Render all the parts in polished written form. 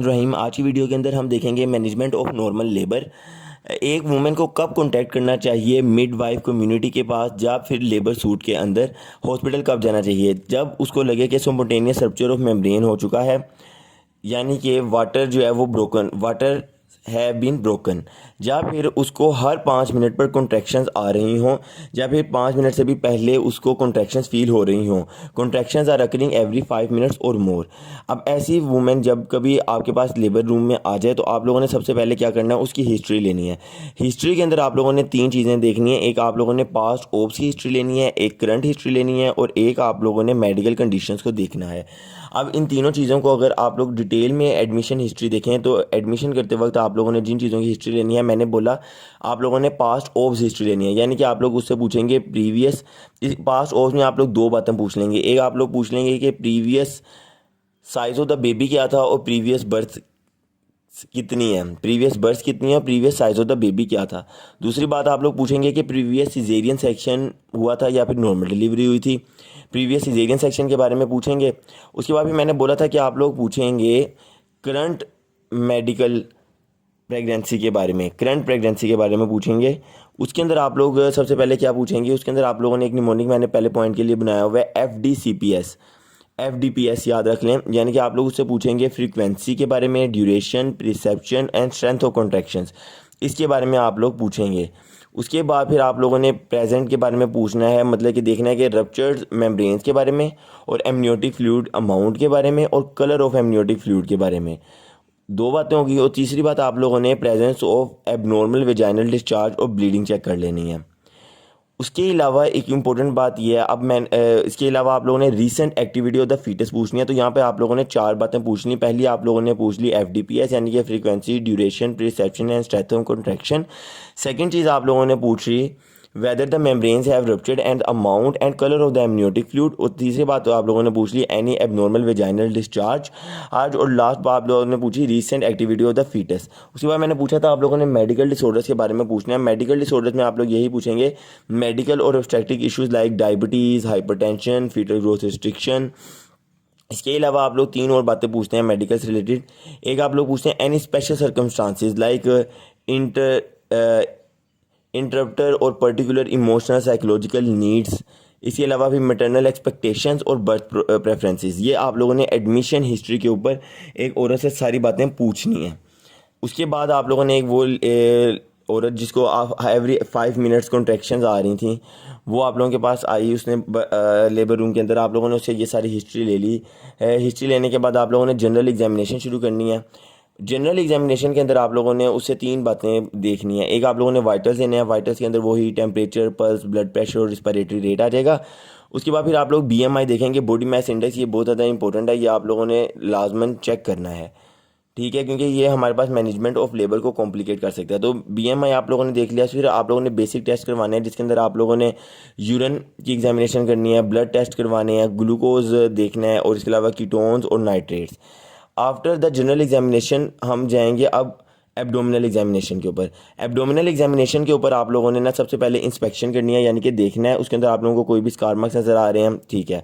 रहीम। आज की वीडियो के अंदर हम देखेंगे मैनेजमेंट ऑफ नॉर्मल लेबर। एक वुमेन को कब कॉन्टैक्ट करना चाहिए मिडवाइफ कम्युनिटी के पास, या फिर लेबर सूट के अंदर हॉस्पिटल कब जाना चाहिए जब उसको लगे कि स्पॉन्टेनियस रप्चर ऑफ मेम्ब्रेन हो चुका है, यानी कि वाटर जो है वो ब्रोकन, वाटर है बीन ब्रोकन, या फिर उसको हर 5 मिनट पर कॉन्ट्रैक्शंस आ रही हों, या फिर 5 मिनट से भी पहले उसको कॉन्ट्रैक्शंस फील हो रही हों। Contractions are occurring every 5 minutes और मोर। अब ऐसी वुमेन जब कभी आपके पास लेबर रूम में आ जाए तो आप लोगों ने सबसे पहले क्या करना है, उसकी हिस्ट्री लेनी है। हिस्ट्री के अंदर आप लोगों ने 3 चीज़ें देखनी है। एक आप लोगों ने पास्ट ओप्स की हिस्ट्री लेनी है, एक करंट हिस्ट्री लेनी है, और एक आप लोगों ने मेडिकल कंडीशंस को देखना है। अब इन तीनों चीज़ों को अगर आप लोग डिटेल में एडमिशन हिस्ट्री देखें तो एडमिशन करते वक्त आप लोगों ने जिन चीज़ों की हिस्ट्री लेनी है, मैंने बोला आप लोगों ने पास्ट ओव्स हिस्ट्री लेनी है, यानी कि आप लोग उससे पूछेंगे प्रीवियस। इस पास्ट ओव्स में आप लोग 2 बातें पूछ लेंगे। एक आप लोग पूछ लेंगे कि previous size of the baby क्या था और प्रीवियस बर्थ कितनी है, प्रीवियस बर्थ कितनी है और previous size of the baby क्या था। दूसरी बात आप लोग पूछेंगे कि प्रीवियस सिजेरियन सेक्शन हुआ था या फिर नॉर्मल डिलीवरी हुई थी। प्रीवियस सिजेरियन सेक्शन के बारे में पूछेंगे। उसके बाद भी मैंने बोला था कि आप लोग पूछेंगे करंट मेडिकल प्रेगनेंसी के बारे में, करंट प्रेगनेंसी के बारे में पूछेंगे। उसके अंदर आप लोग सबसे पहले क्या पूछेंगे, उसके अंदर आप लोगों ने एक निमोनिक मैंने पहले पॉइंट के लिए बनाया हुआ है FDCPS, FDPS याद रख लें। यानी कि आप लोग उससे पूछेंगे फ्रीक्वेंसी के बारे में, duration, perception and strength of contractions, इसके बारे में आप लोग पूछेंगे। उसके बाद फिर आप लोगों ने प्रेजेंट के बारे में पूछना है, मतलब कि देखना है कि रप्चर्ड मेम्ब्रेन्स के बारे में, और एमनियोटिक फ्लूइड अमाउंट के बारे में, और कलर ऑफ एमनियोटिक फ्लूइड के बारे में। 2 बातें होगी। और तीसरी बात आप लोगों ने presence of abnormal vaginal discharge और ब्लीडिंग चेक कर लेनी है। उसके अलावा एक इम्पोर्टेंट बात यह है, अब मैं इसके अलावा आप लोगों ने recent activity of the fetus पूछनी है। तो यहाँ पे आप लोगों ने 4 बातें पूछ ली। पहली आप लोगों ने पूछ ली FDPS, यानी कि frequency, duration, perception and strength of contraction. Second चीज़ आप लोगों ने पूछ ली whether the membranes have ruptured and amount and colour of the amniotic fluid. और तीसरी बात तो आप लोगों ने पूछ ली एनी एबनॉर्मल वेजाइनल डिस्चार्ज आज। और लास्ट बात आप लोगों ने पूछी recent activity of the foetus. उसके बाद मैंने पूछा था आप लोगों ने मेडिकल डिसऑर्डर्स के बारे में पूछना है। मेडिकल डिसऑर्डर्स में आप लोग यही पूछेंगे मेडिकल और obstetric issues like diabetes, hypertension, fetal growth restriction. इसके अलावा आप लोग 3 और बातें पूछते हैं मेडिकल से रिलेटेड। एक आप लोग पूछते हैं any special circumstances like interrupter और पर्टिकुलर इमोशनल साइकोलॉजिकल नीड्स। इसके अलावा भी मैटरनल एक्सपेक्टेशंस और बर्थ प्रेफरेंसेस। ये आप लोगों ने एडमिशन हिस्ट्री के ऊपर एक औरत से सारी बातें पूछनी हैं। उसके बाद आप लोगों ने एक वो औरत जिसको आप एवरी 5 मिनट्स कॉन्ट्रैक्शंस आ रही थी, वो आप लोगों के पास आई। उसने लेबर रूम के अंदर आप लोगों ने उससे ये सारी हिस्ट्री ले ली है। हिस्ट्री लेने के बाद आप लोगों ने जनरल एग्जामिनेशन शुरू करनी है। जनरल एग्जामिनेशन के अंदर आप लोगों ने उससे 3 बातें देखनी है। एक आप लोगों ने वाइटल्स लेने हैं। वाइटल्स के अंदर वही टेम्परेचर, पल्स, ब्लड प्रेशर और रिस्पिरेटरी रेट आ जाएगा। उसके बाद फिर आप लोग BMI देखेंगे, बॉडी मास इंडेक्स। ये बहुत ज़्यादा इंपॉर्टेंट है, ये आप लोगों ने लाजमन चेक करना है, ठीक है, क्योंकि ये हमारे पास मैनेजमेंट ऑफ लेबर को कॉम्प्लिकेट कर सकता है। तो BMI आप लोगों ने देख लिया। फिर आप लोगों ने बेसिक टेस्ट करवाने हैं, जिसके अंदर आप लोगों ने यूरिन की एग्जामिनेशन करनी है, ब्लड टेस्ट करवाने हैं, ग्लूकोज देखना है, और इसके अलावा कीटोन्स और nitrates. After the general examination हम जाएंगे अब एब्डोमिनल एग्जामिनेशन के ऊपर। एब्डोमिनल एग्जामिनेशन के ऊपर आप लोगों ने ना सबसे पहले इंस्पेक्शन करनी है, यानी कि देखना है उसके अंदर आप लोगों को कोई भी स्कार मार्क्स नज़र आ रहे हैं, ठीक है।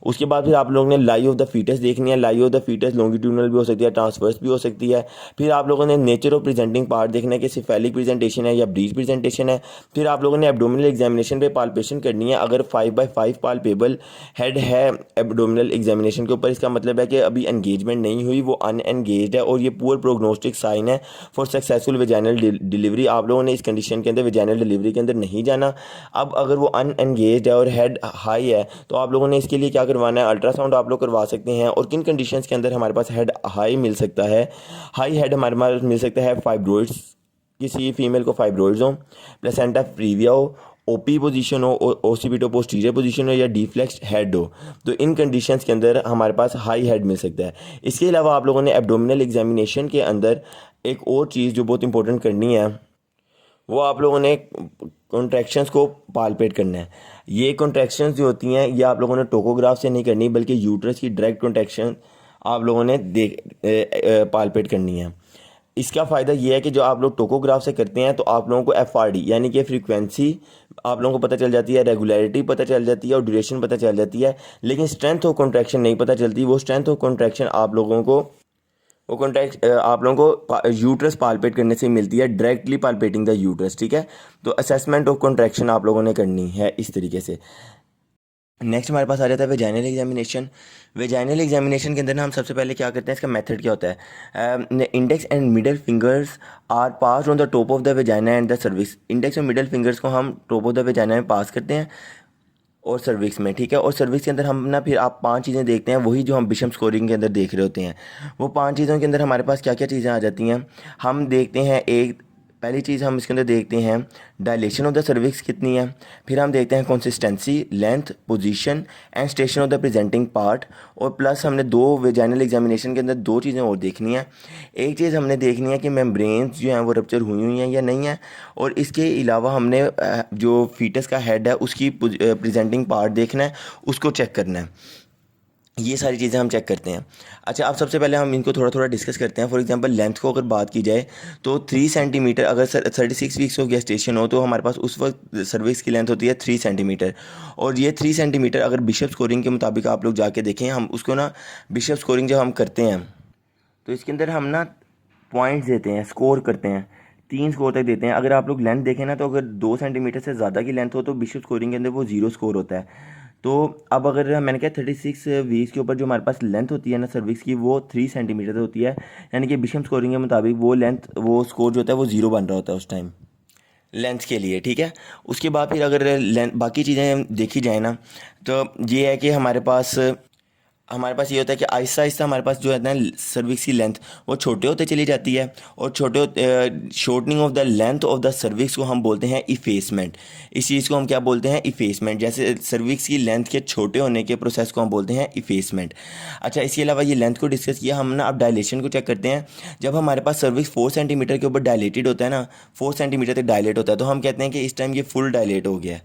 उसके बाद फिर आप लोगों ने लाई ऑफ द फीटस देखनी है। Lie of the fetus longitudinal भी हो सकती है, ट्रांसवर्स भी हो सकती है। फिर आप लोगों ने नेचर ऑफ प्रेजेंटिंग पार्ट देखना है कि सिफेलिक प्रेजेंटेशन है या ब्रीच प्रेजेंटेशन है। फिर आप लोगों ने एब्डोमिनल एग्जामिनेशन पे पाल्पेशन करनी है। अगर 5/5 पाल्पेबल हेड है एब्डोमिनल एग्जामिनेशन के ऊपर, इसका मतलब है कि अभी एंगेजमेंट नहीं हुई, वो अनएंगेज्ड है, और ये पुअर प्रोग्नोस्टिक साइन है फॉर सक्सेसफुल वेजाइनल डिलीवरी। आप लोगों ने इस कंडीशन के अंदर वेजाइनल डिलीवरी के अंदर नहीं जाना। अब अगर वो अनएंगेज्ड है और हेड हाई है तो आप लोगों ने इसके लिए क्या करवाना है, अल्ट्रासाउंड आप लोग करवा सकते हैं। और किन कंडीशंस के अंदर हमारे पास हेड हाई मिल सकता है, हाई हेड हमारे पास मिल सकता है फाइब्रोइड्स, किसी फीमेल को फाइब्रोइड्स हो, प्लेसेंटा प्रीविया हो, ओपी पोजीशन हो, ओसीपिटो पोस्टीरियर पोजीशन हो, या डिफ्लेक्स्ड हेड हो। तो इन कंडीशंस के अंदर हमारे पास हाई हेड मिल सकता है। इसके अलावा आप लोगों ने एब्डोमिनल एग्जामिनेशन के अंदर एक और चीज़ जो बहुत इंपॉर्टेंट करनी है, वो आप लोगों ने कॉन्ट्रैक्शंस को पालपेट करना है। ये कॉन्ट्रैक्शंस जो होती हैं ये आप लोगों ने टोकोग्राफ से नहीं करनी, बल्कि यूट्रस की डायरेक्ट कॉन्ट्रैक्शन आप लोगों ने पालपेट करनी है। इसका फ़ायदा ये है कि जो आप लोग टोकोग्राफ से करते हैं तो आप लोगों को FRD यानी कि फ्रीक्वेंसी आप लोगों को पता चल जाती है, रेगुलरिटी पता चल जाती है, और ड्यूरेशन पता चल जाती है, लेकिन स्ट्रेंथ ऑफ कॉन्ट्रैक्शन नहीं पता चलती। वो स्ट्रेंथ ऑफ कॉन्ट्रैक्शन आप लोगों को वो कॉन्ट्रैक्ट आप लोगों को यूट्रस पाल्पेट करने से मिलती है, डायरेक्टली पाल्पेटिंग द यूट्रस, ठीक है। तो असेसमेंट ऑफ कॉन्ट्रैक्शन आप लोगों ने करनी है इस तरीके से। नेक्स्ट हमारे पास आ जाता है वेजाइनल एग्जामिनेशन। वेजाइनल एग्जामिनेशन के अंदर ना हम सबसे पहले क्या करते हैं, इसका मेथड क्या होता है। Index and middle fingers are pass on the top of the vagina and the cervix. Index और मिडल फिंगर्स को हम टॉप ऑफ द वेजाइना में पास करते हैं और सर्विक्स में, ठीक है। और सर्विक्स के अंदर हम ना फिर आप 5 चीज़ें देखते हैं, वही जो हम बिशम स्कोरिंग के अंदर देख रहे होते हैं। वो 5 चीज़ों के अंदर हमारे पास क्या क्या चीज़ें आ जाती हैं, हम देखते हैं। एक पहली चीज़ हम इसके अंदर देखते हैं डायलेशन ऑफ द सर्विक्स कितनी है। फिर हम देखते हैं consistency, length, position and station of the presenting part. और प्लस हमने 2 वेजाइनल एग्जामिनेशन के अंदर 2 चीज़ें और देखनी है। एक चीज़ हमने देखनी है कि मेम्ब्रेन्स जो हैं वो रप्चर हुई हैं या नहीं है। और इसके अलावा हमने जो फीटस का हेड है उसकी प्रेजेंटिंग पार्ट देखना है, उसको चेक करना है। ये सारी चीज़ें हम चेक करते हैं। अच्छा, अब सबसे पहले हम इनको थोड़ा थोड़ा डिस्कस करते हैं। फॉर एग्जांपल लेंथ को अगर बात की जाए तो 3 सेंटीमीटर, अगर 36 वीक्स ऑफ गेस्टेशन हो तो हमारे पास उस वक्त सर्विक्स की लेंथ होती है 3 सेंटीमीटर। और ये 3 सेंटीमीटर अगर बिशप स्कोरिंग के मुताबिक आप लोग जाके देखें, हम उसको ना बिशप स्कोरिंग जब हम करते हैं तो इसके अंदर हम ना पॉइंट्स देते हैं, स्कोर करते हैं, 3 स्कोर तक देते हैं। अगर आप लोग लेंथ देखें ना तो अगर 2 सेंटीमीटर से ज़्यादा की लेंथ हो तो बिशप स्कोरिंग के अंदर वो 0 स्कोर होता है। तो अब अगर मैंने कहा 36 वीक्स के ऊपर जो हमारे पास लेंथ होती है ना सर्विक्स की, वो 3 सेंटीमीटर होती है, यानी कि बिशम स्कोरिंग के मुताबिक वो लेंथ, वो स्कोर जो होता है वो 0 बन रहा होता है उस टाइम लेंथ के लिए, ठीक है। उसके बाद फिर अगर लेंथ बाकी चीज़ें देखी जाए ना तो ये है कि हमारे पास ये होता है कि आहिस्ता आहिस्ता हमारे पास जो है ना सर्विक्स की लेंथ वो छोटे होते चली जाती है। और shortening of the length of the cervix को हम बोलते हैं इफेसमेंट। इस चीज़ को हम क्या बोलते हैं, इफेसमेंट। जैसे सर्विक्स की लेंथ के छोटे होने के प्रोसेस को हम बोलते हैं इफेसमेंट। अच्छा, इसके अलावा ये लेंथ को डिस्कस किया हम ना, अब डायलेशन को चेक करते हैं। जब हमारे पास सर्विक्स 4 सेंटीमीटर के ऊपर डायलेटेड होता है ना, 4 सेंटीमीटर तक डायलेट होता है, तो हम कहते हैं कि इस टाइम ये फुल डायलेट हो गया है,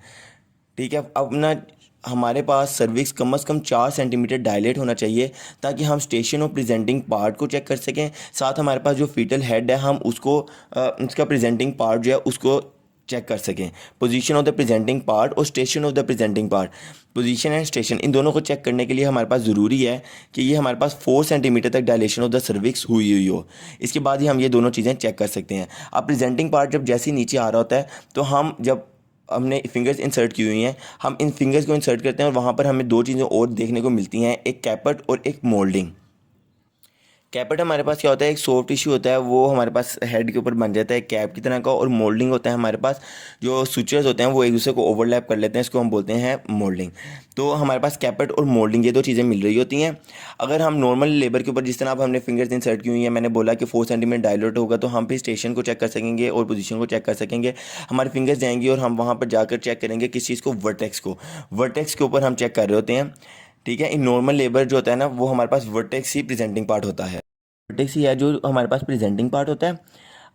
ठीक है। अब ना हमारे पास सर्विक्स कम से कम 4 सेंटीमीटर डायलेट होना चाहिए ताकि हम स्टेशन और प्रेजेंटिंग पार्ट को चेक कर सकें। साथ हमारे पास जो फीटल हेड है हम उसको उसका प्रेजेंटिंग पार्ट जो है उसको चेक कर सकें। Position of the presenting part और station of the presenting part, position and station, इन दोनों को चेक करने के लिए हमारे पास ज़रूरी है कि ये हमारे पास 4 सेंटीमीटर तक डायलेशन ऑफ द सर्विक्स हुई हो। इसके बाद ही हम ये दोनों चीज़ें चेक कर सकते हैं। अब प्रेजेंटिंग पार्ट जब जैसे ही नीचे आ रहा होता है तो हम जब हमने फिंगर्स इंसर्ट की हुई हैं, हम इन फिंगर्स को इंसर्ट करते हैं और वहाँ पर हमें 2 चीज़ें और देखने को मिलती हैं, एक कैपट और एक मोल्डिंग। कैपेट हमारे पास क्या होता है, एक सॉफ्ट टिश्यू होता है, वो हमारे पास हेड के ऊपर बन जाता है कैप की तरह का। और मोल्डिंग होता है हमारे पास, जो सुचर्स होते हैं वो एक दूसरे को ओवरलैप कर लेते हैं, इसको हम बोलते हैं मोल्डिंग। तो हमारे पास कैपेट और मोल्डिंग ये 2 चीज़ें मिल रही होती हैं। अगर हम नॉर्मल लेबर के ऊपर जिस तरह अब हमने फिंगर्स इंसर्ट की हुई है, मैंने बोला कि 4 सेंटीमीटर डायलेट होगा, तो हम फिर स्टेशन को चेक कर सकेंगे और पोजीशन को चेक कर सकेंगे। हमारे फिंगर्स जाएंगी और हम वहाँ पर जाकर चेक करेंगे किस चीज़ को, वर्टेक्स के ऊपर हम चेक कर रहे होते हैं, ठीक है। इन नॉर्मल लेबर जो होता है ना वो हमारे पास वर्टेक्स ही प्रेजेंटिंग पार्ट होता है, वर्टेक्स ही है जो हमारे पास प्रेजेंटिंग पार्ट होता है।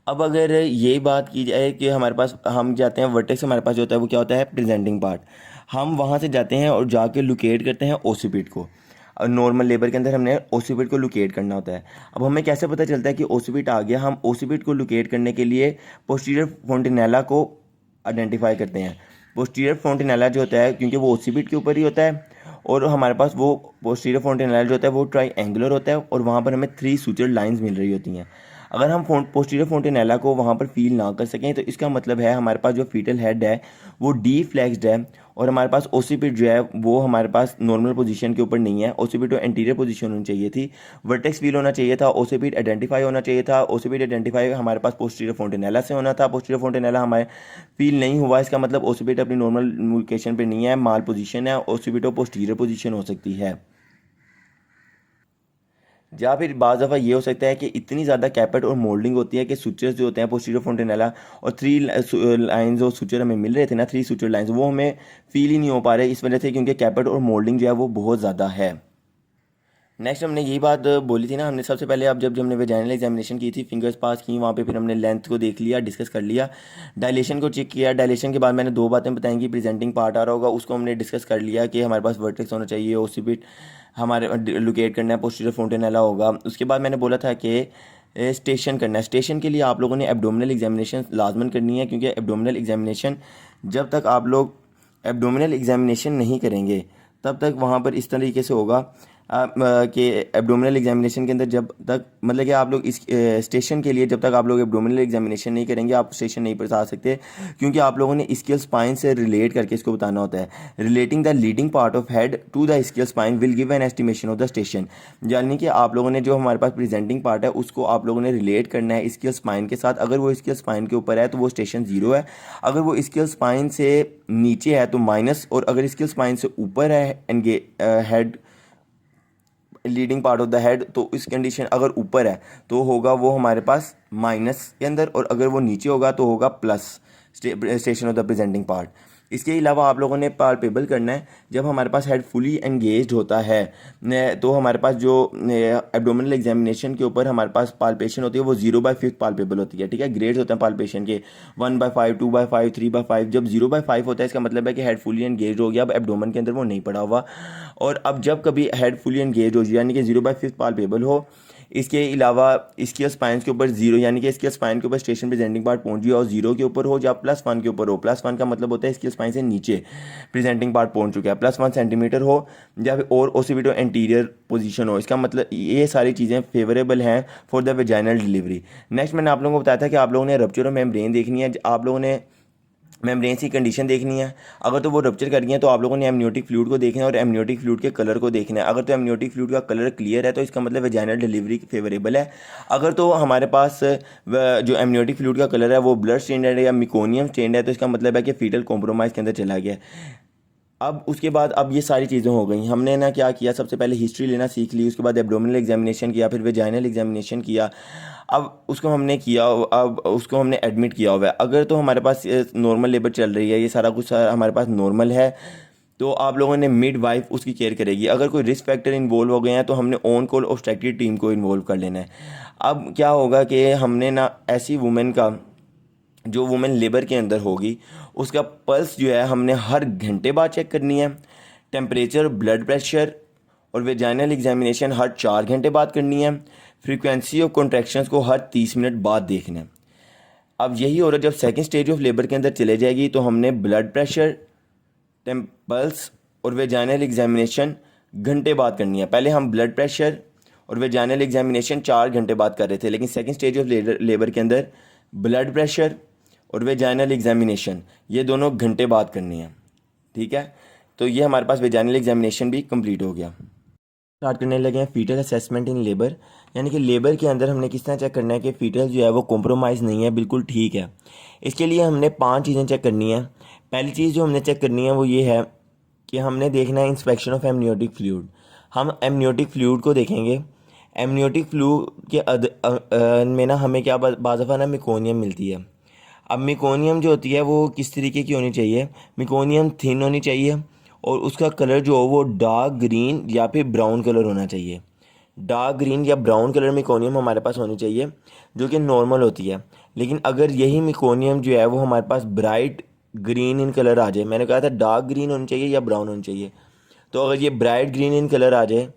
अब अगर ये बात की जाए कि हमारे पास हम जाते हैं वर्टेक्स, हमारे पास जो होता है वो क्या होता है, प्रेजेंटिंग पार्ट। हम वहाँ से जाते हैं और जाके लोकेट करते हैं ओसिपिट को। और नॉर्मल लेबर के अंदर हमने ओसिपिट को लोकेट करना होता है। अब हमें कैसे पता चलता है कि ओसिपिट आ गया, हम ओसिपिट को लोकेट करने के लिए पोस्टीरियर फोंटिनेला को आइडेंटिफाई करते हैं। पोस्टीरियर फोंटिनेला जो होता है, क्योंकि वो ओसिपिट के ऊपर ही होता है, और हमारे पास वो पोस्टीरियर फोंटिनेला जो होता है वो ट्राईएंगुलर होता है और वहाँ पर हमें 3 सूचर लाइंस मिल रही होती हैं। अगर हम पोस्टीरियर फोंटिनेला को वहाँ पर फील ना कर सकें तो इसका मतलब है हमारे पास जो फीटल हेड है वो डी फ्लेक्स्ड है और हमारे पास ओसिपिट जो है वो हमारे पास नॉर्मल पोजीशन के ऊपर नहीं है। ओसिपिट तो एंटीरियर पोजीशन होनी चाहिए थी, वर्टेक्स फील होना चाहिए था, ओसिपिट आइडेंटिफाई होना चाहिए था। ओसिपिट आइडेंटिफाई हमारे पास पोस्टीरियर फोंटिनेला से होना था, पोस्टीरियर फोंटिनेला हमारे फील नहीं हुआ, इसका मतलब ओसिपिट अपनी नॉर्मल लोकेशन पर नहीं है, माल पोजीशन है, ओसिपिट पोस्टीरियर पोजीशन हो सकती है। या फिर बाज़ दफ़ा ये हो सकता है कि इतनी ज़्यादा कैपेट और मोल्डिंग होती है कि सुचर्स जो होते हैं पोस्टीरियर फोंटिनेला और 3 लाइंस और सुचर हमें मिल रहे थे ना, 3 सुचर लाइंस, वो हमें फील ही नहीं हो पा रहे इस वजह से, क्योंकि कैपेट और मोल्डिंग जो है वो बहुत ज़्यादा है। नेक्स्ट हमने यही बात बोली थी ना, हमने सबसे पहले अब जब हमने वेजाइनल एग्जामिनेशन की थी, फिंगर्स पास की, वहाँ पे फिर हमने लेंथ को देख लिया, डिस्कस कर लिया, डायलेशन को चेक किया। डायलेशन के बाद मैंने 2 बातें बताई कि प्रेजेंटिंग पार्ट आ रहा होगा, उसको हमने डिस्कस कर लिया कि हमारे पास वर्टेक्स होना चाहिए, ओसिपिट हमारे लोकेट करना है, पोस्टीरियर फोंटिनेला होगा। उसके बाद मैंने बोला था कि स्टेशन करना है। स्टेशन के लिए आप लोगों ने एब्डोमिनल एग्जामिनेशन लाजमन करनी है, क्योंकि एब्डोमिनल एग्जामिनेशन जब तक आप लोग एब्डोमिनल एग्जामिनेशन नहीं करेंगे तब तक वहाँ पर इस तरीके से होगा। कि एब्डोमिनल एग्जामिनेशन के अंदर जब तक मतलब कि आप लोग इस स्टेशन के लिए जब तक आप लोग एब्डोमिनल एग्जामिनेशन नहीं करेंगे आप स्टेशन नहीं बता सकते, क्योंकि आप लोगों ने स्किल स्पाइन से रिलेट करके इसको बताना होता है। Relating the leading part of head to the ischial spine will give an estimation of the station, यानी कि आप लोगों ने जो हमारे पास प्रेजेंटिंग पार्ट है उसको आप लोगों ने रिलेट करना है स्किल स्पाइन के साथ। अगर वो स्किल स्पाइन के ऊपर है तो वो स्टेशन 0 है, अगर वो स्किल स्पाइन से नीचे है तो माइनस, और अगर स्किल स्पाइन से ऊपर है head leading part of the head तो इस कंडीशन अगर ऊपर है तो होगा वो हमारे पास माइनस के अंदर, और अगर वो नीचे होगा तो होगा plus station of the presenting part. इसके अलावा आप लोगों ने पाल्पेबल करना है जब हमारे पास हेड फुली एंगेज्ड होता है तो हमारे पास जो एब्डोमिनल एग्जामिनेशन के ऊपर हमारे पास पाल्पेशन होती है वो 0/5 पाल्पेबल होती है। ठीक है, ग्रेड्स होते हैं पाल्पेशन के 1/5, 2/5, 3/5। जब 0/5 होता है इसका मतलब है कि हेड फुली एंगेज हो गया, अब एब्डोमेन के अंदर वो नहीं पड़ा हुआ। और अब जब कभी हेड फुली एंगेज हो यानी कि 0/5 पाल्पेबल हो, इसके अलावा इसके स्पाइन के ऊपर 0 यानी कि इसके स्पाइन के ऊपर स्टेशन प्रेजेंटिंग पार्ट पहुंच गया और 0 के ऊपर हो या +1 के ऊपर हो। +1 का मतलब होता है इसके स्पाइन से नीचे प्रेजेंटिंग पार्ट पहुंच चुका है, +1 सेंटीमीटर हो या फिर और ओसिपिटो एंटीरियर पोजीशन हो, इसका मतलब ये सारी चीज़ें फेवरेबल हैं for the vaginal delivery. Next मैंने आप लोगों को बताया था कि आप लोगों ने रप्चर ऑफ मेम्ब्रेन देखनी है, आप लोगों ने मेम्ब्रेन की कंडीशन देखनी है। अगर तो वो रप्चर कर गई है तो आप लोगों ने एमनियोटिक फ्लूइड को देखना है और एमनियोटिक फ्लूइड के कलर को देखना है। अगर तो एमनियोटिक फ्लूइड का कलर क्लियर है तो इसका मतलब वेजाइनल डिलीवरी फेवरेबल है। अगर तो हमारे पास जो एमनियोटिक फ्लूइड का कलर है वो ब्लड स्टेन्ड है या मिकोनियम स्टेन्ड है तो इसका मतलब है कि फीटल कॉम्प्रोमाइज़ के अंदर चला गया। अब उसके बाद अब ये सारी चीज़ें हो गई, हमने ना क्या किया, सबसे पहले हिस्ट्री लेना सीख ली, उसके बाद एब्डोमिनल एग्जामिनेशन किया, फिर वेजाइनल एग्जामिनेशन किया। अब उसको हमने किया, अब उसको हमने एडमिट किया हुआ है। अगर तो हमारे पास नॉर्मल लेबर चल रही है, ये सारा कुछ हमारे पास नॉर्मल है, तो आप लोगों ने मिड वाइफ उसकी केयर करेगी। अगर कोई रिस्क फैक्टर इन्वॉल्व हो गए हैं तो हमने ऑन कॉल ऑब्स्ट्रक्टिव टीम को इन्वॉल्व कर लेना है। अब क्या होगा कि हमने ना ऐसी वुमेन का जो वुमेन लेबर के अंदर होगी उसका पल्स जो है हमने हर घंटे बाद चेक करनी है, टेम्परेचर, ब्लड प्रेशर और वेजाइनल एग्जामिनेशन हर 4 घंटे बाद करनी है, फ्रीक्वेंसी ऑफ कॉन्ट्रैक्शंस को हर 30 मिनट बाद देखना है। अब यही हो रहा है, जब सेकंड स्टेज ऑफ लेबर के अंदर चले जाएगी तो हमने ब्लड प्रेशर, पल्स और वेजाइनल एग्जामिनेशन घंटे बाद करनी है। पहले हम ब्लड प्रेशर और वेजाइनल एग्जामिनेशन 4 घंटे बाद कर रहे थे, लेकिन सेकंड स्टेज ऑफ लेबर के अंदर ब्लड प्रेशर और वेजाइनल एग्जामिनेशन ये दोनों घंटे बाद करनी है। ठीक है, तो ये हमारे पास वेजाइनल एग्जामिनेशन भी कंप्लीट हो गया। स्टार्ट करने लगे हैं फीटल असेसमेंट इन लेबर, यानी कि लेबर के अंदर हमने किस तरह चेक करना है कि फीटल जो है वो कॉम्प्रोमाइज़ नहीं है, बिल्कुल ठीक है। इसके लिए हमने 5 चीज़ें चेक करनी है। पहली चीज़ जो हमने चेक करनी है वो ये है कि हमने देखना है इंस्पेक्शन ऑफ एमनियोटिक फ्लूइड। हम एमनियोटिक फ्लूइड को देखेंगे। एमनियोटिक फ्लूइड के में ना हमें क्या बाज़ दफ़ा ना मिकोनियम मिलती है। अब मिकोनियम जो होती है वो किस तरीके की होनी चाहिए, मिकोनियम थिन होनी चाहिए और उसका कलर जो हो वो डार्क ग्रीन या फिर ब्राउन कलर होना चाहिए। डार्क ग्रीन या ब्राउन कलर मिकोनियम हमारे पास होनी चाहिए जो कि नॉर्मल होती है। लेकिन अगर यही मिकोनियम जो है वो हमारे पास ब्राइट ग्रीन इन कलर आ जाए, मैंने कहा था डार्क ग्रीन होनी चाहिए या ब्राउन होनी चाहिए, तो अगर ये ब्राइट ग्रीन इन कलर आ जाए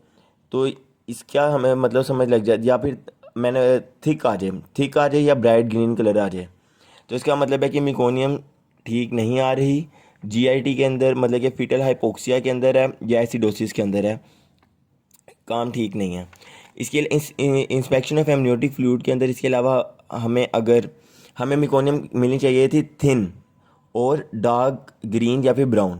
तो इसका हमें मतलब समझ लग जाए, या फिर मैंने थिक आ जाए या ब्राइट ग्रीन कलर आ जाए तो इसका मतलब है कि मिकोनियम ठीक नहीं आ रही, जीआईटी के अंदर मतलब कि फीटल हाइपोक्सिया के अंदर है या एसिडोसिस के अंदर है, काम ठीक नहीं है। इसके लिए इंस्पेक्शन ऑफ एमनियोटिक फ्लूइड के अंदर इसके अलावा हमें मिकोनियम मिलनी चाहिए थी थिन और डार्क ग्रीन या फिर ब्राउन।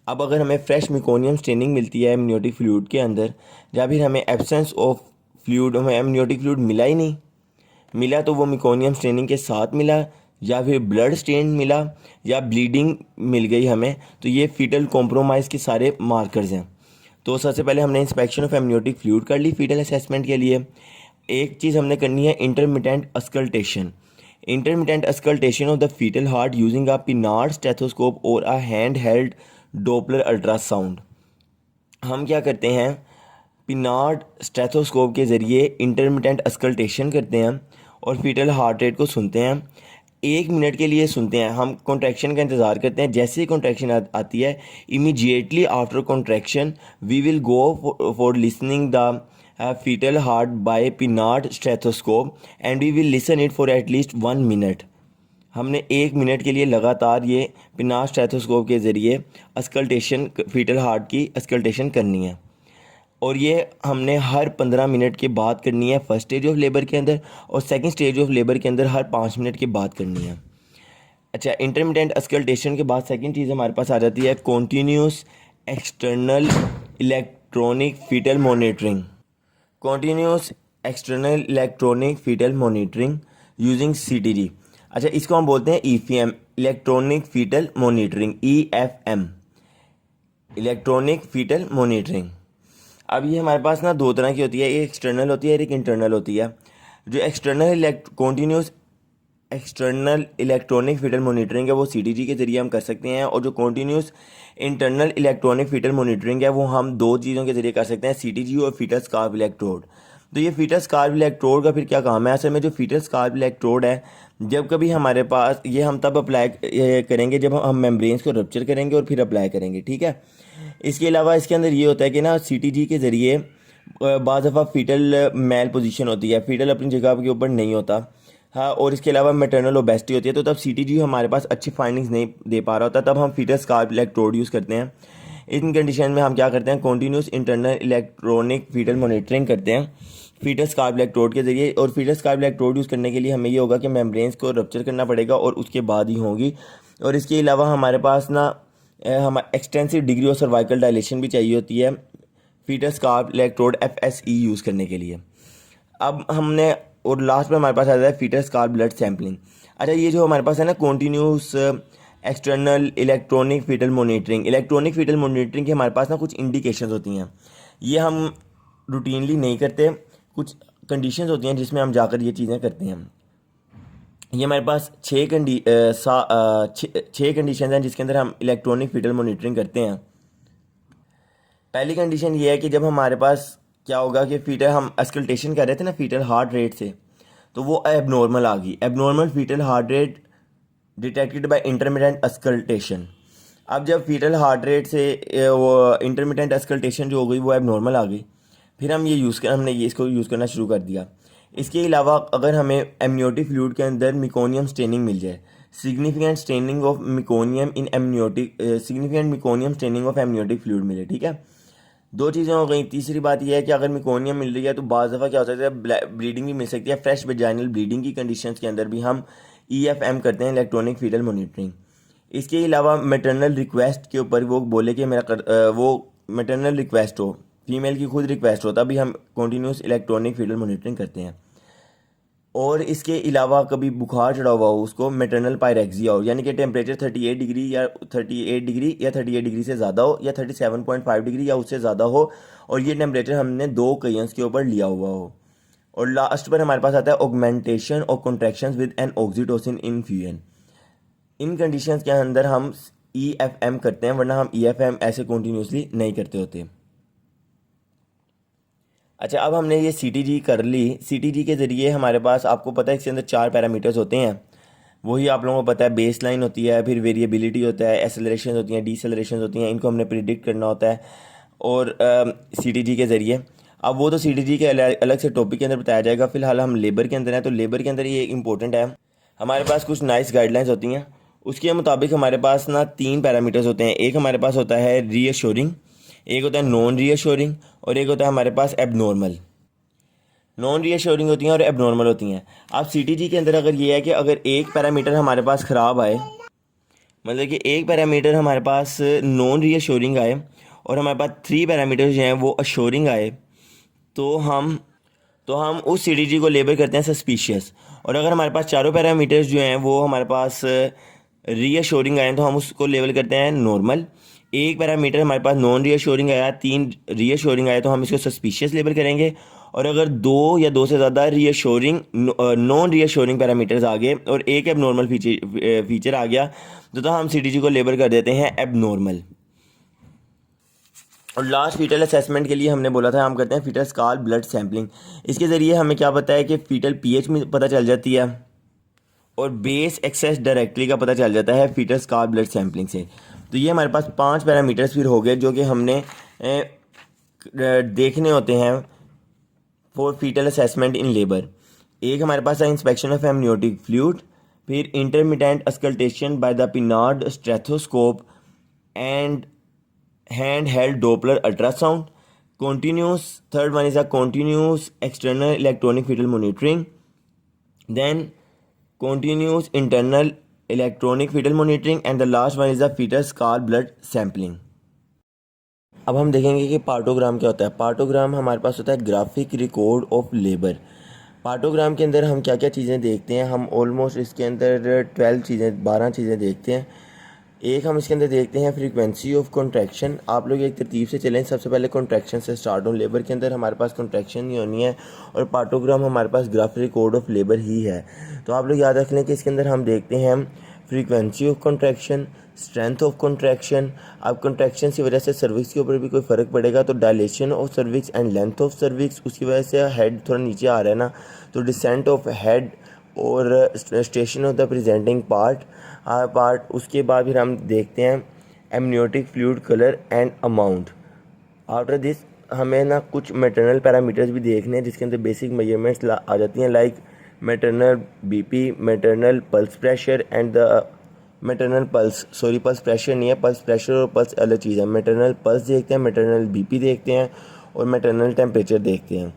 अब अगर हमें फ्रेश मिकोनियम स्टेनिंग मिलती है एमनियोटिक फ्लूइड के अंदर, या फिर हमें एब्सेंस ऑफ फ्लूइड, हमें एमनियोटिक फ्लूइड मिला ही नहीं, मिला तो वो मिकोनियम स्टेनिंग के साथ मिला या फिर ब्लड स्टेन मिला या ब्लीडिंग मिल गई हमें, तो ये फीटल कॉम्प्रोमाइज़ के सारे मार्कर्स हैं। तो सबसे पहले हमने इंस्पेक्शन ऑफ एमनियोटिक फ्लूइड कर ली फीटल असेसमेंट के लिए। एक चीज़ हमने करनी है intermittent auscultation. Intermittent auscultation of the fetal heart using a Pinard stethoscope और a hand held Doppler ultrasound. हम क्या करते हैं, पिनार्ड स्टेथोस्कोप के ज़रिए इंटरमिटेंट अस्कल्टेशन करते हैं और फीटल हार्ट रेट को सुनते हैं। 1 मिनट के लिए सुनते हैं, हम कॉन्ट्रैक्शन का इंतज़ार करते हैं। जैसे ही कॉन्ट्रैक्शन आती है immediately after contraction we will go for listening the fetal heart by Pinard stethoscope and we will listen it for at least 1 minute. हमने 1 मिनट के लिए लगातार ये पिनार्ड स्टेथोस्कोप के ज़रिए अस्कल्टेशन, फीटल हार्ट की अस्कल्टेशन करनी है। और ये हमने हर 15 मिनट के बाद करनी है फर्स्ट स्टेज ऑफ लेबर के अंदर, और सेकंड स्टेज ऑफ लेबर के अंदर हर 5 मिनट के बाद करनी है। अच्छा, इंटरमिटेंट अस्कल्टेशन के बाद सेकंड चीज़ हमारे पास आ जाती है continuous external electronic fetal monitoring. Continuous external electronic fetal monitoring using CTG. अच्छा, इसको हम बोलते हैं EFM, electronic fetal monitoring, EFM, electronic fetal monitoring. अब ये हमारे पास ना दो तरह की होती है, एक एक्सटर्नल होती है, एक इंटरनल होती है। जो external continuous external electronic fetal monitoring है वो सीटीजी के ज़रिए हम कर सकते हैं, और जो continuous internal electronic fetal monitoring है वो हम दो चीज़ों के ज़रिए कर सकते हैं, सीटीजी और फीटल स्कार्प इलेक्ट्रोड। तो ये फीटल स्कार्प इलेक्ट्रोड का फिर क्या काम है? असल में जो फीटल स्कार्प इलेक्ट्रोड है, जब कभी हमारे पास ये हम तब अप्लाई करेंगे जब हम मेम्ब्रेन्स को रप्चर करेंगे और फिर अप्लाई करेंगे, ठीक है। इसके अलावा इसके अंदर ये होता है कि ना सीटीजी के ज़रिए बाज़ दफ़ा फीटल मेल पोजीशन होती है, फीटल अपनी जगह के ऊपर नहीं होता, हाँ, और इसके अलावा मेटर्नल ओबेसिटी होती है, तो तब सीटीजी हमारे पास अच्छी फाइंडिंग्स नहीं दे पा रहा होता, तब हम फीटल स्कार्प इलेक्ट्रोड यूज़ करते हैं। इन कंडीशन में हम क्या करते हैं? Continuous internal electronic fetal monitoring करते हैं फीटल स्कार्प इलेक्ट्रोड के ज़रिए। और फीटल स्कार्प इलेक्ट्रोड यूज़ करने के लिए हमें ये होगा कि मेम्ब्रेन्स को रप्चर करना पड़ेगा और उसके बाद ही होगी। और इसके अलावा हमारे पास ना हम extensive degree of cervical dilation भी चाहिए होती है फीटल स्कार्प इलेक्ट्रोड एफएसई यूज़ करने के लिए। अब हमने और लास्ट में हमारे पास आ जाता है फीटल स्कार्प ब्लड सैम्पलिंग। अच्छा, ये जो हमारे पास है ना continuous external electronic fetal monitoring, electronic fetal monitoring की हमारे पास ना कुछ इंडिकेशंस होती हैं, ये हम रूटीनली नहीं करते, कुछ कंडीशंस होती हैं जिसमें हम जाकर ये चीज़ें करते हैं। ये हमारे पास छः कंडीशन हैं जिसके अंदर हम इलेक्ट्रॉनिक फीटल मॉनिटरिंग करते हैं। पहली कंडीशन ये है कि जब हमारे पास क्या होगा कि फीटल हम अस्कल्टेशन कर रहे थे ना फीटल हार्ट रेट से, तो वो एबनॉर्मल आ गई, abnormal fetal heart rate detected by intermittent auscultation. अब जब फीटल हार्ट रेट से वो इंटरमिटेंट अस्कल्टेशन जो हो गई वो एबनॉर्मल आ गई, फिर हमने ये इसको यूज़ करना शुरू कर दिया। इसके अलावा अगर हमें एमनियोटिक फ्लूइड के अंदर मिकोनियम स्टेनिंग मिल जाए, significant staining of meconium in amniotic, significant meconium staining of amniotic fluid मिले, ठीक है। दो चीज़ें हो गई। तीसरी बात यह है कि अगर मिकोनियम मिल रही है तो बाज़ दफ़ा क्या हो सकता है ब्लीडिंग भी मिल सकती है, फ्रेश वेजाइनल ब्लीडिंग की कंडीशंस के अंदर भी हम ईएफएम करते हैं, इलेक्ट्रॉनिक फीटल मॉनिटरिंग। इसके अलावा मैटरनल रिक्वेस्ट के ऊपर वो बोले कि वो मैटरनल रिक्वेस्ट हो, फीमेल की खुद रिक्वेस्ट हो, तभी हम कॉन्टीन्यूस इलेक्ट्रॉनिक फीटल मॉनिटरिंग करते हैं। और इसके अलावा कभी बुखार चढ़ा हुआ हो, उसको मैटरनल पायरेक्सिया हो, यानी कि टेम्परेचर 38 डिग्री या 38 डिग्री से ज़्यादा हो, या 37.5 डिग्री या उससे ज़्यादा हो, और ये टेम्परेचर हमने 2 कयंस के ऊपर लिया हुआ हो। और लास्ट पर हमारे पास आता है ऑगमेंटेशन और contractions with an oxytocin infusion. इन कंडीशंस के अंदर हम ईएफएम करते हैं, वरना हम ईएफएम ऐसे कॉन्टीन्यूसली नहीं करते होते। अच्छा, अब हमने ये सीटीजी कर ली। सीटीजी के ज़रिए हमारे पास, आपको पता है इसके अंदर 4 पैरामीटर्स होते हैं, वही आप लोगों को पता है। बेस लाइन होती है, फिर वेरिएबिलिटी होता है, एसेलरेशन होती हैं, डीसेलरेशन होती हैं, इनको हमने प्रिडिक्ट करना होता है और सीटीजी के ज़रिए। अब वो तो सीटीजी के अलग से टॉपिक के अंदर बताया जाएगा, फिलहाल हम लेबर के अंदर हैं, तो लेबर के अंदर ये इंपॉर्टेंट है। हमारे पास कुछ नाइस गाइडलाइंस होती हैं, उसके मुताबिक हमारे पास ना 3 पैरामीटर्स होते हैं। एक हमारे पास होता है रीअश्योरिंग, एक होता है नॉन रीअश्योरिंग, और एक होता है हमारे पास एबनॉर्मल। नॉन रीअश्योरिंग होती हैं और एबनॉर्मल होती हैं। अब सीटीजी के अंदर अगर ये है कि अगर एक पैरामीटर हमारे पास ख़राब आए, मतलब कि एक पैरामीटर हमारे पास नॉन रीअश्योरिंग आए और हमारे पास 3 पैरामीटर्स जो हैं वो अश्योरिंग आए, तो हम उस सीटीजी को लेबल करते हैं सस्पिशियस। और अगर हमारे पास चारों पैरामीटर्स जो हैं वो हमारे पास रीअश्योरिंग आए तो हम उसको लेबल करते हैं नॉर्मल। एक पैरामीटर हमारे पास नॉन रीअश्योरिंग आया, 3 रीअश्योरिंग आया, तो हम इसको सस्पिशियस लेबल करेंगे। और अगर 2 या 2 से ज़्यादा रीअश्योरिंग नॉन रीअश्योरिंग पैरामीटर्स आ गए और एक एबनॉर्मल फीचर आ गया, तो हम सीटीजी को लेबल कर देते हैं एबनॉर्मल। और लास्ट फीटल असेसमेंट के लिए हमने बोला था हम करते हैं फीटल स्कार्प ब्लड सैम्पलिंग। इसके ज़रिए हमें क्या पता है कि फीटल पीएच में पता चल जाती है और बेस एक्सेस डायरेक्टली का पता चल जाता है फीटल स्कार्प ब्लड सैम्पलिंग से। तो ये हमारे पास 5 पैरामीटर्स फिर हो गए जो कि हमने देखने होते हैं for fetal assessment in labour. एक हमारे पास है इंस्पेक्शन ऑफ एमनियोटिक फ्लूइड, फिर intermittent auscultation by the Pinard stethoscope and hand held Doppler ultrasound, continuous, third one is a continuous external electronic fetal monitoring, then continuous internal electronic fetal monitoring, and the last one is the fetal skull blood sampling. अब हम देखेंगे कि पार्टोग्राम क्या होता है। पार्टोग्राम हमारे पास होता है ग्राफिक रिकॉर्ड ऑफ लेबर। पार्टोग्राम के अंदर हम क्या क्या चीज़ें देखते हैं, हम ऑलमोस्ट इसके अंदर 12 चीज़ें देखते हैं। एक हम इसके अंदर देखते हैं फ्रीक्वेंसी ऑफ कॉन्ट्रैक्शन। आप लोग एक तरतीब से चलें, सबसे पहले कॉन्ट्रैक्शन से स्टार्ट हो। लेबर के अंदर हमारे पास कॉन्ट्रैक्शन ही होनी है और पार्टोग्राम हमारे पास ग्राफिक रिकॉर्ड ऑफ लेबर ही है। तो आप लोग याद रख लें कि इसके अंदर हम देखते हैं frequency of contraction, strength of contraction. अब कॉन्ट्रैक्शन की वजह से सर्विक्स के ऊपर भी कोई फ़र्क पड़ेगा तो dilation of cervix and length of cervix, उसकी वजह से हेड थोड़ा नीचे आ रहा है ना, तो डिसेंट ऑफ हेड और station of the presenting part. उसके बाद फिर हम देखते हैं amniotic fluid colour and amount. After this हमें ना कुछ मैटरनल पैरामीटर्स भी देखने हैं जिसके अंदर बेसिक मेजरमेंट्स आ जाती हैं, like maternal BP, maternal pulse pressure and the maternal pulse pressure नहीं है, पल्स प्रेशर और पल्स अलग चीज़ है। मैटरनल पल्स देखते हैं, मैटरनल बीपी देखते हैं और मैटरनल टेम्परेचर देखते हैं।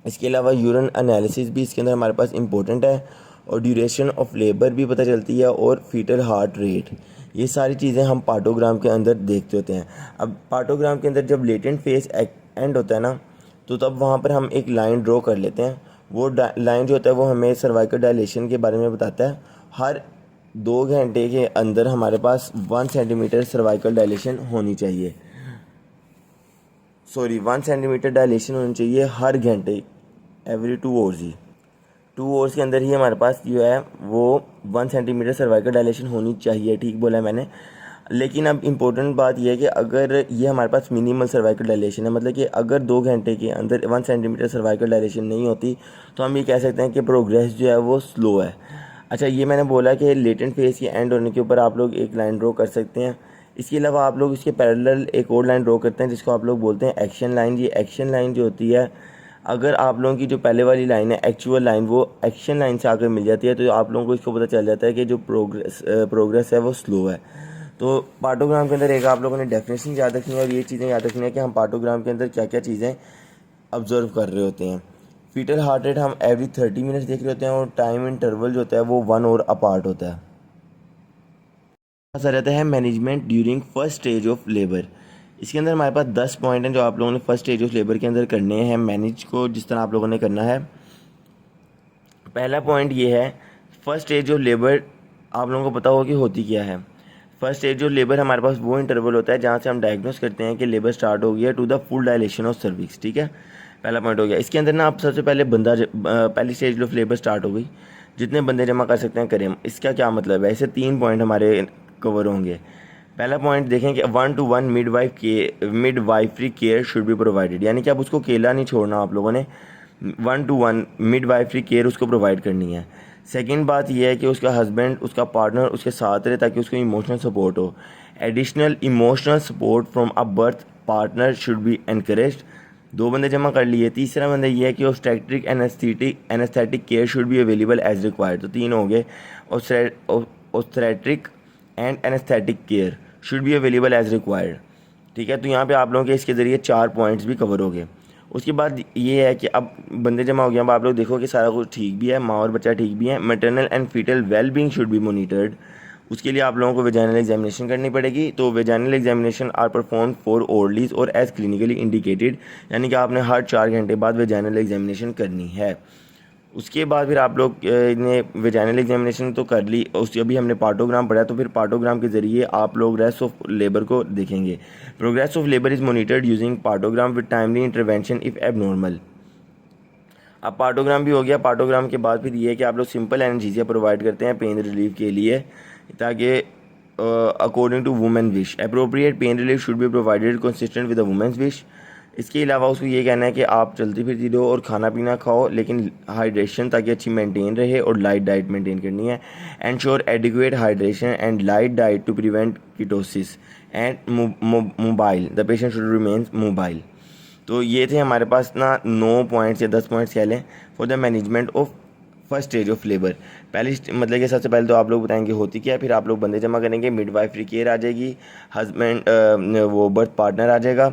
इसके अलावा यूरिन एनालिसिस भी इसके अंदर हमारे पास इंपॉर्टेंट है और ड्यूरेशन ऑफ लेबर भी पता चलती है और फीटल हार्ट रेट। ये सारी चीज़ें हम पार्टोग्राम के अंदर देखते होते हैं। अब पार्टोग्राम के अंदर जब लेटेंट फेज एंड होता है ना, तो तब वहाँ पर हम एक लाइन ड्रॉ कर लेते हैं। वो लाइन जो होता है वो हमें सर्वाइकल डायलेशन के बारे में बताता है। हर 2 घंटे के अंदर हमारे पास 1 सेंटीमीटर सर्वाइकल डायलेशन होनी चाहिए, 1 सेंटीमीटर डायलेशन होनी चाहिए हर घंटे, एवरी 2 आवर्स ही। 2 आवर्स के अंदर ही हमारे पास जो है वो 1 सेंटीमीटर सर्वाइकल डायलेशन होनी चाहिए, ठीक बोला है मैंने। लेकिन अब इम्पोर्टेंट बात यह है कि अगर ये हमारे पास मिनिमल सर्वाइकल डायलेशन है, मतलब कि अगर 2 घंटे के अंदर 1 सेंटीमीटर सर्वाइकल डायलेशन नहीं होती तो हम ये कह सकते हैं कि प्रोग्रेस जो है वो स्लो है। अच्छा, ये मैंने बोला कि लेटेंट फेज के एंड होने के ऊपर आप लोग एक लाइन ड्रॉ कर सकते हैं। इसके अलावा आप लोग इसके पैरेलल एक और लाइन ड्रॉ करते हैं जिसको आप लोग बोलते हैं एक्शन लाइन। ये एक्शन लाइन जो होती है, अगर आप लोगों की जो पहले वाली लाइन है एक्चुअल लाइन, वो एक्शन लाइन से आकर मिल जाती है तो आप लोगों को इसको पता चल जाता है कि जो प्रोग्रेस है वो स्लो है। तो पार्टोग्राम के अंदर एक आप लोगों ने डेफिनेशन याद रखनी है और ये चीज़ें याद रखनी है कि हम पार्टोग्राम के अंदर क्या क्या चीज़ें ऑब्जर्व कर रहे होते हैं। फीटल हार्ट रेट हम एवरी 30 मिनट्स देख रहे होते हैं और टाइम इंटरवल जो होता है वो 1 आवर अपार्ट होता है। ऐसा रहता है management during first stage of labour. इसके अंदर हमारे पास 10 पॉइंट हैं जो आप लोगों ने फर्स्ट स्टेज ऑफ लेबर के अंदर करने हैं। मैनेज को जिस तरह आप लोगों ने करना है, पहला पॉइंट ये है, फर्स्ट स्टेज ऑफ लेबर आप लोगों को पता होगा कि होती क्या है। फर्स्ट स्टेज ऑफ लेबर हमारे पास वो इंटरवल होता है जहाँ से हम डायग्नोस करते हैं कि लेबर स्टार्ट हो गया to the full dilation of cervix, ठीक है। पहला पॉइंट हो गया। इसके अंदर ना आप सबसे पहले पहली स्टेज ऑफ लेबर स्टार्ट हो गई, जितने बंदे जमा कर सकते हैं करें। इसका क्या मतलब है, ऐसे 3 पॉइंट हमारे कवर होंगे। पहला पॉइंट देखें कि 1 to 1 midwifery care should be provided, यानी कि अब उसको अकेला नहीं छोड़ना, आप लोगों ने 1 to 1 मिडवाइफरी केयर उसको प्रोवाइड करनी है। सेकंड बात यह है कि उसका हस्बैंड, उसका पार्टनर उसके साथ रहे ताकि उसको इमोशनल सपोर्ट हो। Additional emotional support from a birth partner should be encouraged. 2 बंदे जमा कर लिए। तीसरा बंदा यह है कि obstetric anaesthetic care should be available as required. तो 3 हो गए। Obstetric and anaesthetic care should be available as required, ठीक है। तो यहाँ पे आप लोगों के इसके ज़रिए 4 पॉइंट्स भी कवर हो गए। उसके बाद ये है कि अब बंदे जमा हो गए। अब आप लोग देखो कि सारा कुछ ठीक भी है, माँ और बच्चा ठीक भी है। Maternal and fetal well being should be monitored. उसके लिए आप लोगों को वेजाइनल एग्जामिनेशन करनी पड़ेगी। तो vaginal examination are performed four hourlies और एज क्लिनिकली इंडिकेटेड, यानी कि आपने हर 4 घंटे बाद वेजाइनल एग्जामिनेशन करनी है। उसके बाद फिर आप लोग ने वेजाइनल एग्जामिनेशन तो कर ली, उसके अभी हमने पार्टोग्राम पढ़ा, तो फिर पार्टोग्राम के ज़रिए आप लोग रेस्ट ऑफ लेबर को देखेंगे। Progress of labour is monitored using partogram with timely intervention if abnormal. अब पार्टोग्राम भी हो गया। पार्टोग्राम के बाद फिर ये है कि आप लोग सिंपल एनेस्थीसिया प्रोवाइड करते हैं पेन रिलीफ के लिए, ताकि according to women wish appropriate pain relief should be provided consistent with the women's wish. इसके अलावा उसको ये कहना है कि आप चलती फिरती रहो और खाना पीना खाओ, लेकिन हाइड्रेशन ताकि अच्छी मेंटेन रहे और लाइट डाइट मेंटेन करनी है। Ensure adequate hydration and light diet to prevent ketosis and mobile, the patient should remain mobile. तो ये थे हमारे पास ना 9 पॉइंट्स या 10 पॉइंट्स कह लें for the management of first stage of labour. पहली मतलब कि सबसे पहले तो आप लोग बताएंगे होती क्या है, फिर आप लोग बंदे जमा करेंगे, मिडवाइफरी केयर आ जाएगी, हस्बैंड वो बर्थ पार्टनर आ जाएगा,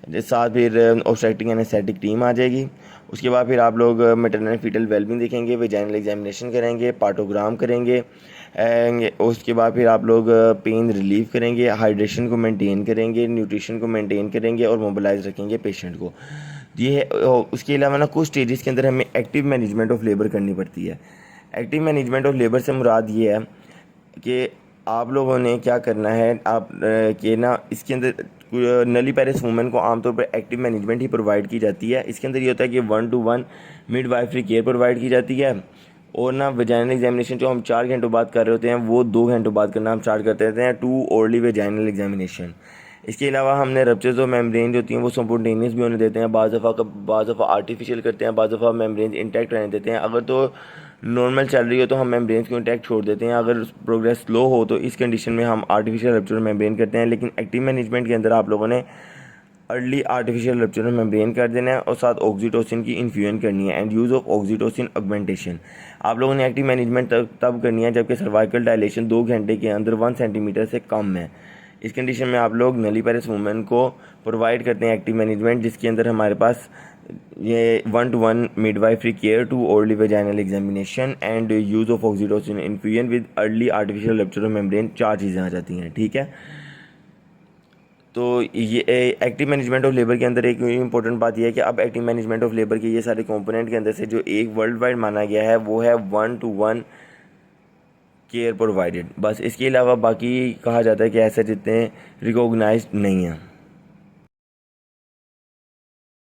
साथ फिर ऑब्स्टेट्रिक एनेस्थेटिक टीम आ जाएगी। उसके बाद फिर आप लोग मैटरनल फीटल वेलबिंग देखेंगे, वेजाइनल एग्जामिनेशन करेंगे, पार्टोग्राम करेंगे, उसके बाद फिर आप लोग पेन रिलीफ करेंगे, हाइड्रेशन को मेंटेन करेंगे, न्यूट्रिशन को मेंटेन करेंगे और मोबिलाइज रखेंगे पेशेंट को। ये है। उसके अलावा ना कुछ स्टेजेस के अंदर हमें एक्टिव मैनेजमेंट ऑफ लेबर करनी पड़ती है। एक्टिव मैनेजमेंट ऑफ लेबर से मुराद ये है कि आप लोगों ने क्या करना है, आप कि ना इसके अंदर नली पेरिस वूमेन को आमतौर पर एक्टिव मैनेजमेंट ही प्रोवाइड की जाती है। इसके अंदर ये होता है कि 1 to 1 मिडवाइफरी केयर प्रोवाइड की जाती है और ना वेजाइनल एग्जामिनेशन जो हम 4 घंटों बाद कर रहे होते हैं वो 2 घंटों बाद करना हम स्टार्ट करते रहते हैं, 2 ओरली वेजाइनल एग्जामिनेशन। इसके अलावा हमने रप्चर्स और मेम्ब्रेन जो होती हैं वो स्पॉन्टेनियस भी होने देते हैं, बाज़ दफ़ा आर्टिफिशियल करते हैं, बाज़ दफ़ा मेम्ब्रेन इंटैक्ट रहने देते हैं। अगर तो नॉर्मल चल रही हो तो हम मेम्ब्रेन को इंटैक्ट छोड़ देते हैं, अगर प्रोग्रेस स्लो हो तो इस कंडीशन में हम आर्टिफिशियल रप्चर मेम्ब्रेन करते हैं। लेकिन एक्टिव मैनेजमेंट के अंदर आप लोगों ने अर्ली आर्टिफिशियल रप्चर मेम्ब्रेन कर देना है और साथ ऑक्सीटोसिन की इन्फ्यूजन करनी है and use of oxytocin augmentation. आप लोगों ने एक्टिव मैनेजमेंट तब करनी है जबकि सर्वाइकल डायलेशन 2 घंटे के अंदर 1 सेंटीमीटर से कम है। इस कंडीशन में आप लोग नली पेरिस वूमेन को प्रोवाइड करते हैं एक्टिव मैनेजमेंट, जिसके अंदर हमारे पास ये 1 to 1 midwifery care, 2 orally vaginal examination and use of oxytocin infusion with early artificial rupture membrane 4 चीज़ें आ जाती हैं। ठीक है। तो ये एक्टिव मैनेजमेंट ऑफ लेबर के अंदर एक इंपॉर्टेंट बात यह है कि अब एक्टिव मैनेजमेंट ऑफ लेबर के ये सारे कंपोनेंट के अंदर से जो एक वर्ल्ड वाइड माना गया है वो है 1 to 1 केयर प्रोवाइडेड। बस इसके अलावा बाकी कहा जाता है कि ऐसे जितने रिकॉग्नाइज्ड नहीं हैं।